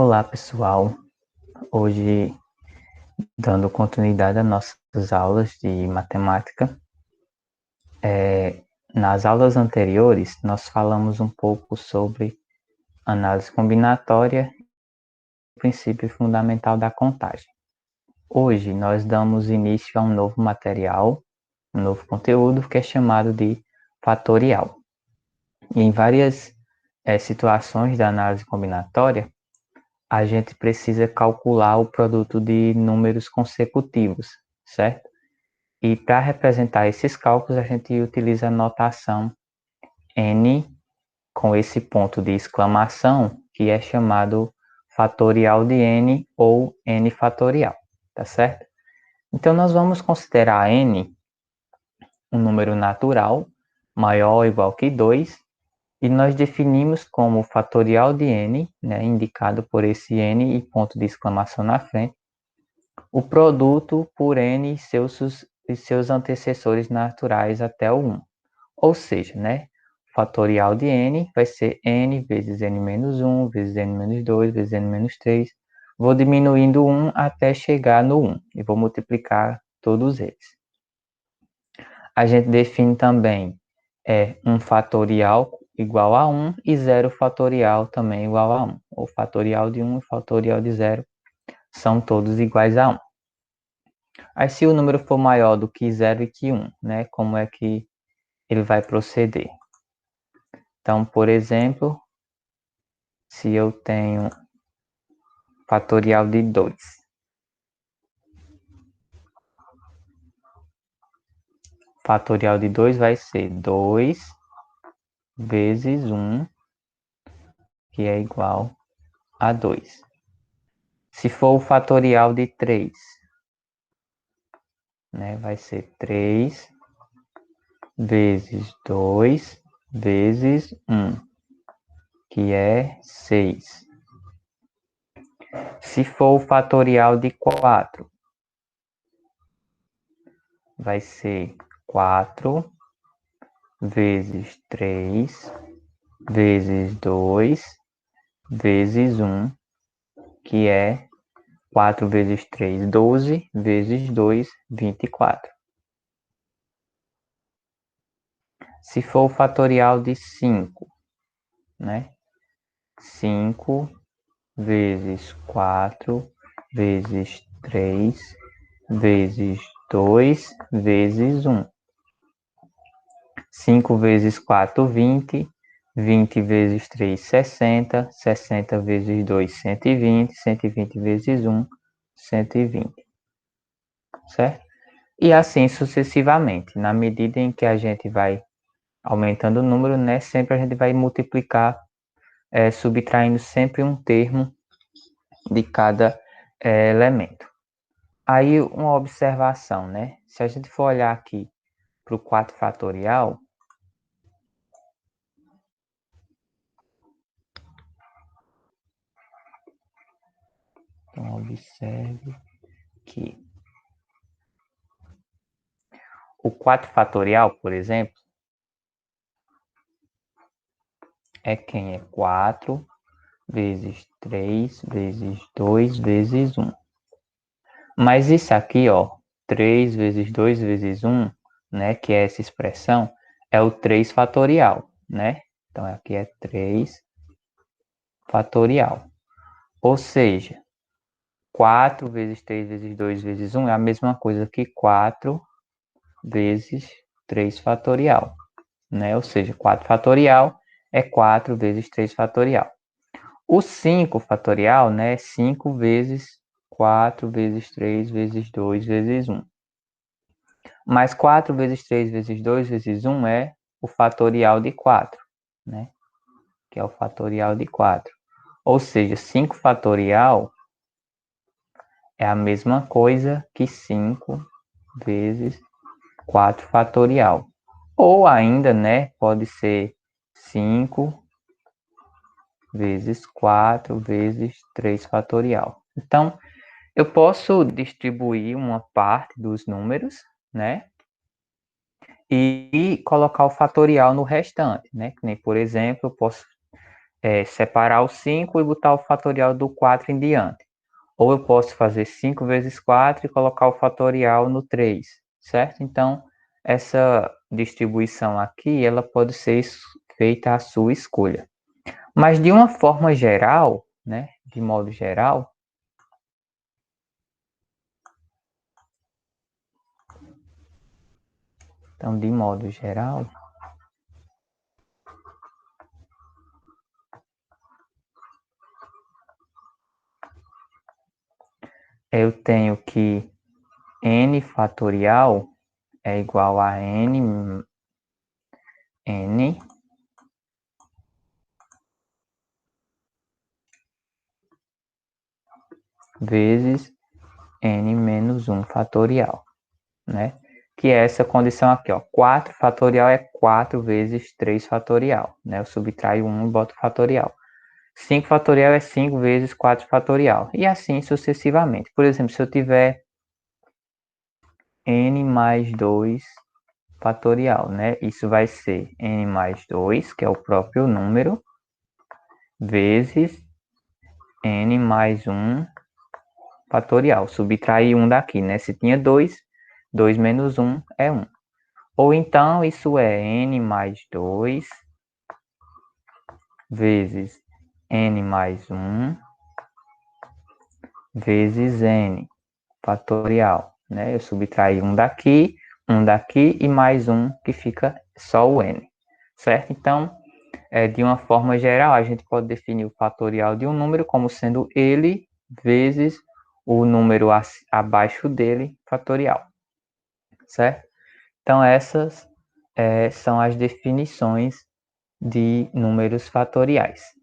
Olá, pessoal. Hoje, dando continuidade às nossas aulas de matemática, nas aulas anteriores, nós falamos um pouco sobre análise combinatória e o princípio fundamental da contagem. Hoje, nós damos início a um novo material, um novo conteúdo, que é chamado de fatorial. E em várias situações da análise combinatória, a gente precisa calcular o produto de números consecutivos, certo? E para representar esses cálculos, a gente utiliza a notação n com esse ponto de exclamação, que é chamado fatorial de n ou n fatorial, tá certo? Então, nós vamos considerar n um número natural maior ou igual que 2, e nós definimos como fatorial de n, né, indicado por esse n e ponto de exclamação na frente, o produto por n e seus antecessores naturais até o 1. Ou seja, né, fatorial de n vai ser n vezes n menos 1, vezes n menos 2, vezes n menos 3. Vou diminuindo 1 até chegar no 1 e vou multiplicar todos eles. A gente define também 1 fatorial igual a 1 e 0 fatorial também igual a 1. O fatorial de 1 e fatorial de 0 são todos iguais a 1. Aí, se o número for maior do que 0 e que 1, né, como é que ele vai proceder? Então, por exemplo, se eu tenho fatorial de 2, fatorial de 2 vai ser 2 vezes 1, que é igual a 2. Se for o fatorial de 3, né, vai ser 3 vezes 2 vezes 1, que é 6. Se for o fatorial de 4, vai ser 4 vezes 3 vezes 2 vezes 1, que é 4 vezes 3, 12, vezes 2, 24. Se for o fatorial de 5, né? 5 vezes 4 vezes 3 vezes 2 vezes 1. 5 vezes 4, 20. 20 vezes 3, 60. 60 vezes 2, 120. 120 vezes 1, 120. Certo? E assim sucessivamente. Na medida em que a gente vai aumentando o número, né, sempre a gente vai multiplicar, subtraindo sempre um termo de cada elemento. Aí, uma observação, né? Se a gente for olhar aqui para o 4 fatorial, então observe que o 4 fatorial, por exemplo, é quem? É 4 vezes 3 vezes 2 vezes 1. Mas isso aqui, ó, 3 vezes 2 vezes 1, né, que é essa expressão, é o 3 fatorial, né? Então, aqui é 3 fatorial. Ou seja, 4 vezes 3 vezes 2 vezes 1 é a mesma coisa que 4 vezes 3 fatorial, né? Ou seja, 4 fatorial é 4 vezes 3 fatorial. O 5 fatorial, né, é 5 vezes 4 vezes 3 vezes 2 vezes 1. Mas 4 vezes 3 vezes 2 vezes 1 é o fatorial de 4, né? Que é o fatorial de 4. Ou seja, 5 fatorial é a mesma coisa que 5 vezes 4 fatorial. Ou ainda, né, pode ser 5 vezes 4 vezes 3 fatorial. Então, eu posso distribuir uma parte dos números, né, e colocar o fatorial no restante, né? Que nem, por exemplo, eu posso separar o 5 e botar o fatorial do 4 em diante. Ou eu posso fazer 5 vezes 4 e colocar o fatorial no 3, certo? Então, essa distribuição aqui, ela pode ser feita à sua escolha. Mas de uma forma geral, né, de modo geral, então, de modo geral, eu tenho que n fatorial é igual a n vezes n menos 1 fatorial, né? Que é essa condição aqui, ó. 4 fatorial é 4 vezes 3 fatorial, né? Eu subtraio 1 e boto fatorial. 5 fatorial é 5 vezes 4 fatorial. E assim sucessivamente. Por exemplo, se eu tiver n mais 2 fatorial, né? Isso vai ser n mais 2, que é o próprio número, vezes n mais 1 fatorial. Subtrair 1 daqui, né? Se tinha 2, 2 menos 1 é 1. Ou então, isso é n mais 2 vezes n mais 1 vezes n fatorial, né? Eu subtraí um daqui e mais um que fica só o n, certo? Então, de uma forma geral, a gente pode definir o fatorial de um número como sendo ele vezes o número abaixo dele fatorial, certo? Então, essas são as definições de números fatoriais.